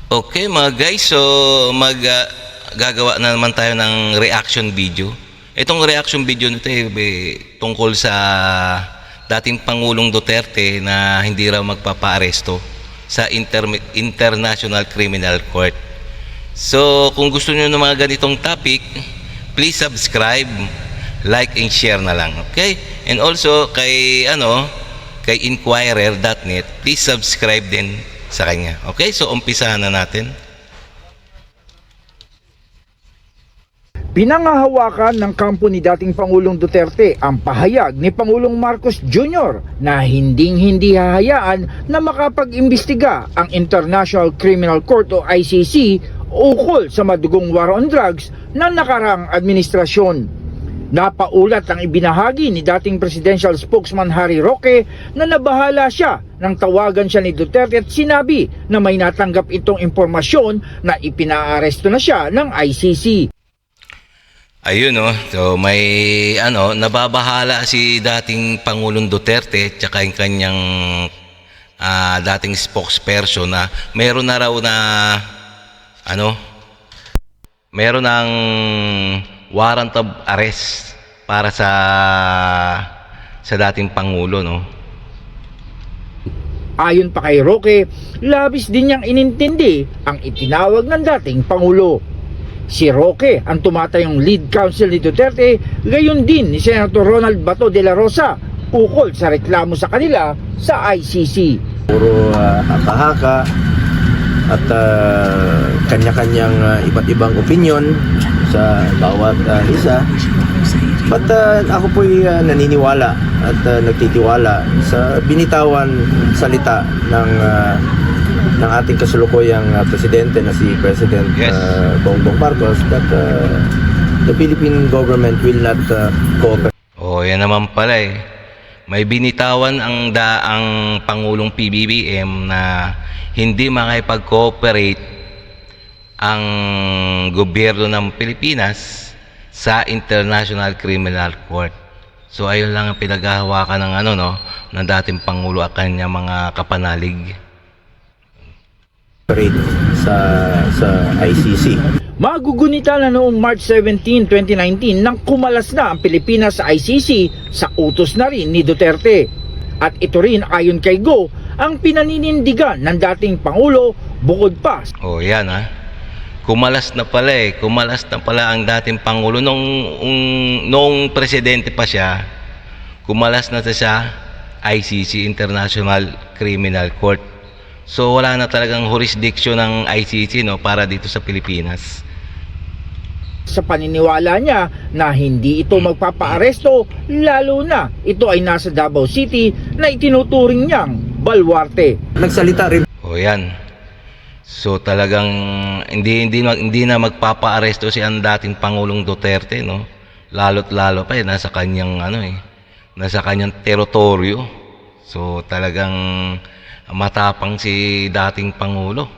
Okay mga guys, so gagawa na naman tayo ng reaction video. Itong reaction video nito tungkol sa dating Pangulong Duterte na hindi raw magpapaaresto sa International Criminal Court. So kung gusto niyo ng mga ganitong topic, please subscribe, like and share na lang, okay? And also kay inquirer.net, please subscribe din sa kanya. Okay, so umpisahan na natin. Pinangahawakan ng kampo ni dating Pangulong Duterte ang pahayag ni Pangulong Marcos Jr. na hindi hahayaan na makapag-imbestiga ang International Criminal Court o ICC ukol sa madugong war on drugs ng nakarang administrasyon. Napaulat ang ibinahagi ni dating presidential spokesman Harry Roque na nabahala siya nang tawagan siya ni Duterte at sinabi na may natanggap itong impormasyon na ipinaaresto na siya ng ICC. Ayun so may nababahala si dating Pangulong Duterte at yung kanyang dating spokesperson na meron na raw na meron ng warrant of arrest para sa dating Pangulo, Ayon pa kay Roque, labis din niyang inintindi ang itinawag ng dating Pangulo. Si Roque ang tumatayong lead counsel ni Duterte, gayon din ni Senator Ronald Bato de la Rosa ukol sa reklamo sa kanila sa ICC. Puro haka-haka at kanya-kanyang iba't ibang opinion sa bawat isa. But ako po'y naniniwala at nagtitiwala sa binitawan salita ng ating kasulukuyang presidente na si President Bongbong Marcos that the Philippine government will not cooperate. Yan naman pala May binitawan ang Pangulong PBBM na hindi makipag-cooperate ang gobyerno ng Pilipinas sa International Criminal Court. So ayun lang ang pinaghahawakan ng ng dating Pangulo at kanyang mga kapanalig sa ICC. Magugunita na noong March 17, 2019 nang kumalas na ang Pilipinas sa ICC sa utos na rin ni Duterte. At ito rin ayon kay Go ang pinaninindigan ng dating Pangulo bukod pa. Yan Kumalas na pala ang dating Pangulo noong presidente pa siya. Kumalas na sa ICC, International Criminal Court. So wala na talagang jurisdiction ng ICC para dito sa Pilipinas. Sa paniniwala niya na hindi ito magpapaaresto, lalo na ito ay nasa Davao City na itinuturing niyang balwarte. Nagsalita rin. Yan. So talagang hindi na magpapaaresto si ang dating Pangulong Duterte, Lalo't lalo pa nasa kanyang nasa kanyang teritoryo. So talagang matapang si dating Pangulo.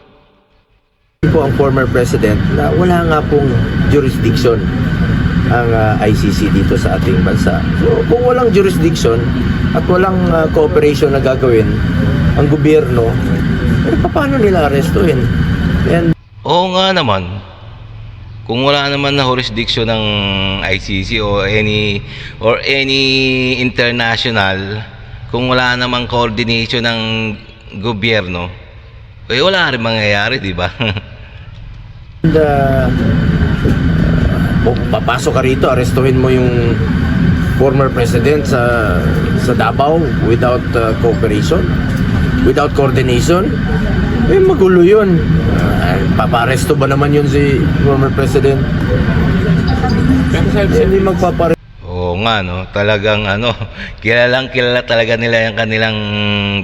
Po ang former president na wala nga pong jurisdiction ang ICC dito sa ating bansa. So kung walang jurisdiction at walang cooperation na gagawin ang gobyerno, paano nila arestuhin? Oo nga naman. Kung wala naman na jurisdiction ng ICC o any international, kung wala namang coordination ng gobyerno, wala rin mangyayari, di ba? And papasok ka rito, arestuhin mo yung former president sa Davao without cooperation, without coordination, magulo yun. Paparesto ba naman yun si former president? Hindi magpaparesto. Nga talagang kilala talaga nila yung kanilang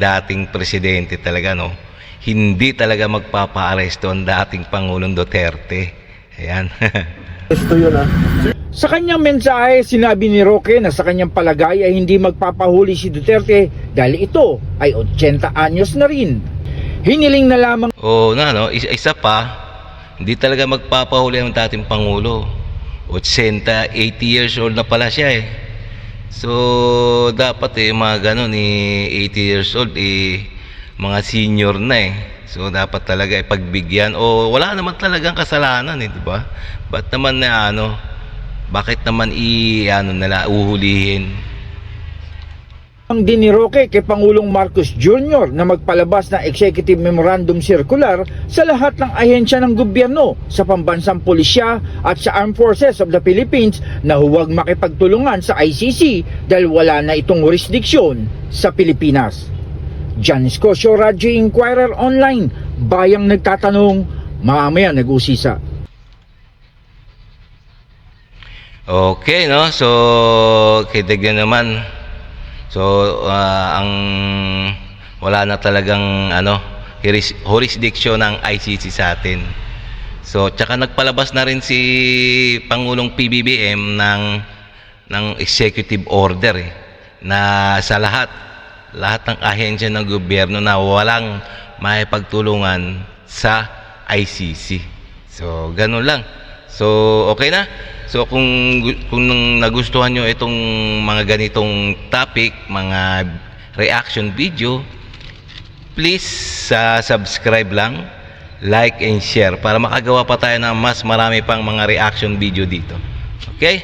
dating presidente talaga Hindi talaga magpapaaresto ang dating Pangulong Duterte. Ayan. Esto yun Sa kanyang mensahe, sinabi ni Roque na sa kanyang palagay ay hindi magpapahuli si Duterte dahil ito ay 80 anyos na rin. Hiniling na lamang isa pa, hindi talaga magpapahuli ang dating Pangulo. 80 years old na pala siya So dapat mga 80 years old mga senior na So dapat talaga ipagbigyan o wala naman talagang kasalanan di ba? Ba't naman bakit naman nila uhulihin? Ang diniroke kay Pangulong Marcos Jr. na magpalabas ng Executive Memorandum Circular sa lahat ng ahensya ng gobyerno, sa pambansang pulisya at sa Armed Forces of the Philippines na huwag makipagtulungan sa ICC dahil wala na itong jurisdiksyon sa Pilipinas. John Escocio, Radyo Inquirer Online, bayang nagtatanong, mamaya nag-usisa. Okay, no? So, kitignan naman. So, ang wala na talagang jurisdiction ng ICC sa atin. So, tsaka nagpalabas na rin si Pangulong PBBM ng executive order na sa lahat ng ahensya ng gobyerno na walang maipagtulungan sa ICC. So, ganun lang. So, okay na. So kung nagustuhan nyo itong mga ganitong topic, mga reaction video, please subscribe lang, like and share para makagawa pa tayo ng mas marami pang mga reaction video dito. Okay?